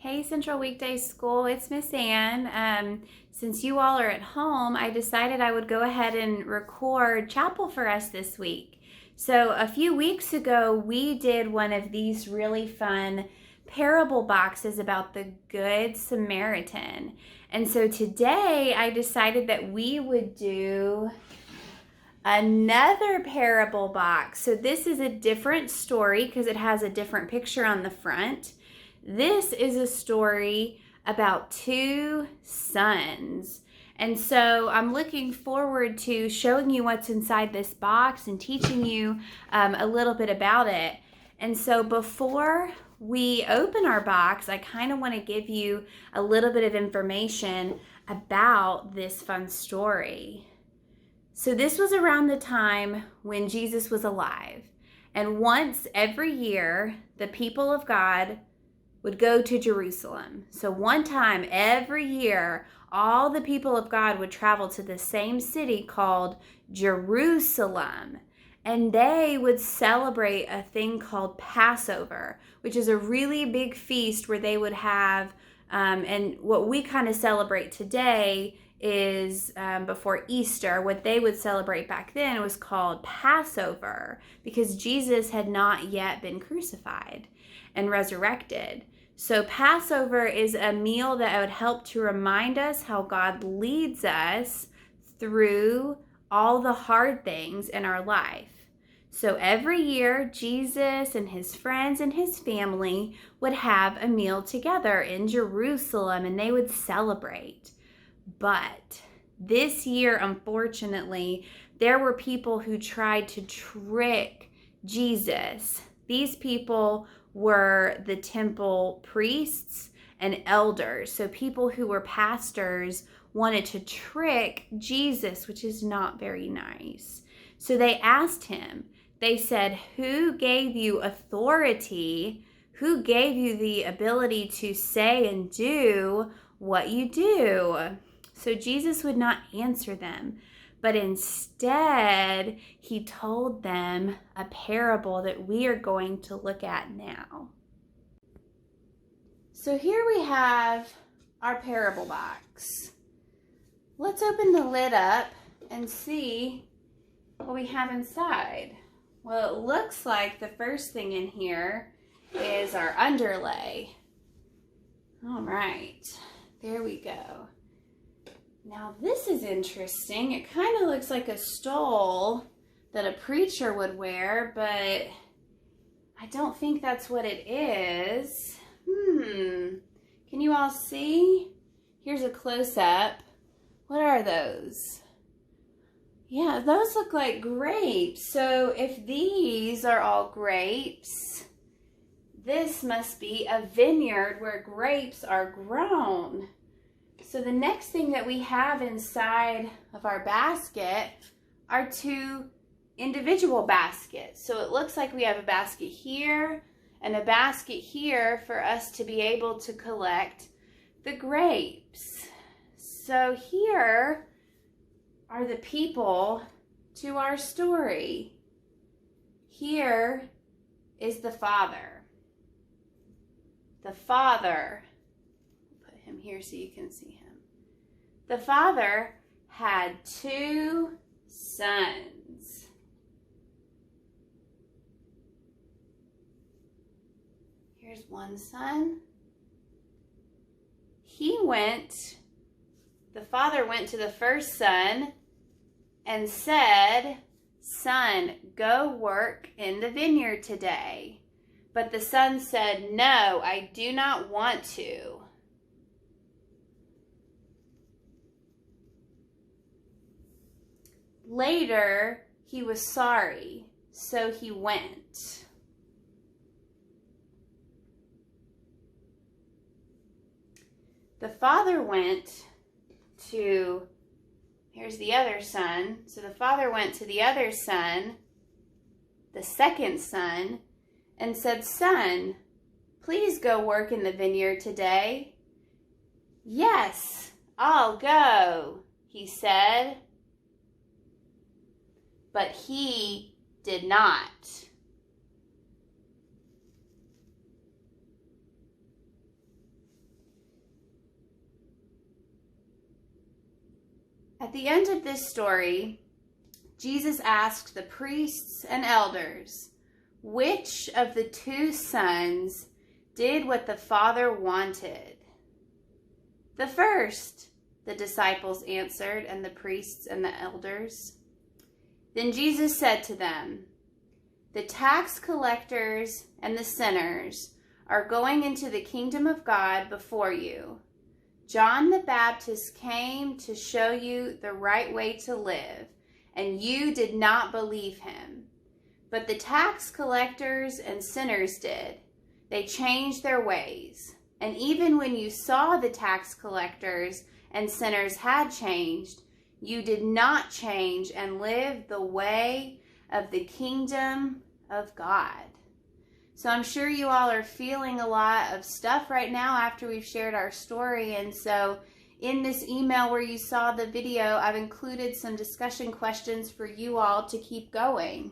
Hey, Central Weekday School, it's Miss Ann. Since you all are at home, I decided I would go ahead and record chapel for us this week. So a few weeks ago, we did one of these really fun parable boxes about the Good Samaritan. And so today I decided that we would do another parable box. So this is a different story because it has a different picture on the front. This is a story about two sons. And so I'm looking forward to showing you what's inside this box and teaching you a little bit about it. And so before we open our box, I kind of want to give you a little bit of information about this fun story. So this was around the time when Jesus was alive. And once every year, the people of God would go to Jerusalem. So one time every year, all the people of God would travel to the same city called Jerusalem. And they would celebrate a thing called Passover, which is a really big feast where they would have, and what we kind of celebrate today is before Easter. What they would celebrate back then was called Passover because Jesus had not yet been crucified and resurrected. So Passover is a meal that would help to remind us how God leads us through all the hard things in our life. So every year, Jesus and his friends and his family would have a meal together in Jerusalem and they would celebrate. But this year, unfortunately, there were people who tried to trick Jesus. These people were the temple priests and elders. So people who were pastors wanted to trick Jesus, which is not very nice. So they asked him, they said, "Who gave you authority? Who gave you the ability to say and do what you do?" So Jesus would not answer them, but instead he told them a parable that we are going to look at now. So here we have our parable box. Let's open the lid up and see what we have inside. Well, it looks like the first thing in here is our underlay. All right, there we go. Now this is interesting. It kind of looks like a stole that a preacher would wear, but I don't think that's what it is. Can you all see? Here's a close-up. What are those? Yeah, those look like grapes. So if these are all grapes, this must be a vineyard where grapes are grown. So the next thing that we have inside of our basket are two individual baskets. So it looks like we have a basket here and a basket here for us to be able to collect the grapes. So here are the people to our story. Here is the father. The father, put him here so you can see him. The father had two sons. Here's one son. The father went to the first son and said, "Son, go work in the vineyard today." But the son said, "No, I do not want to." Later, he was sorry, so he went. The father went to, here's the other son. So the father went to the other son, the second son, and said, "Son, please go work in the vineyard today." "Yes, I'll go," he said. But he did not. At the end of this story, Jesus asked the priests and elders, which of the two sons did what the Father wanted? The first, the disciples answered, and the priests and the elders. Then Jesus said to them, the tax collectors and the sinners are going into the kingdom of God before you. John the Baptist came to show you the right way to live, and you did not believe him. But the tax collectors and sinners did. They changed their ways. And even when you saw the tax collectors and sinners had changed, you did not change and live the way of the kingdom of God. So I'm sure you all are feeling a lot of stuff right now after we've shared our story. And so in this email where you saw the video, I've included some discussion questions for you all to keep going.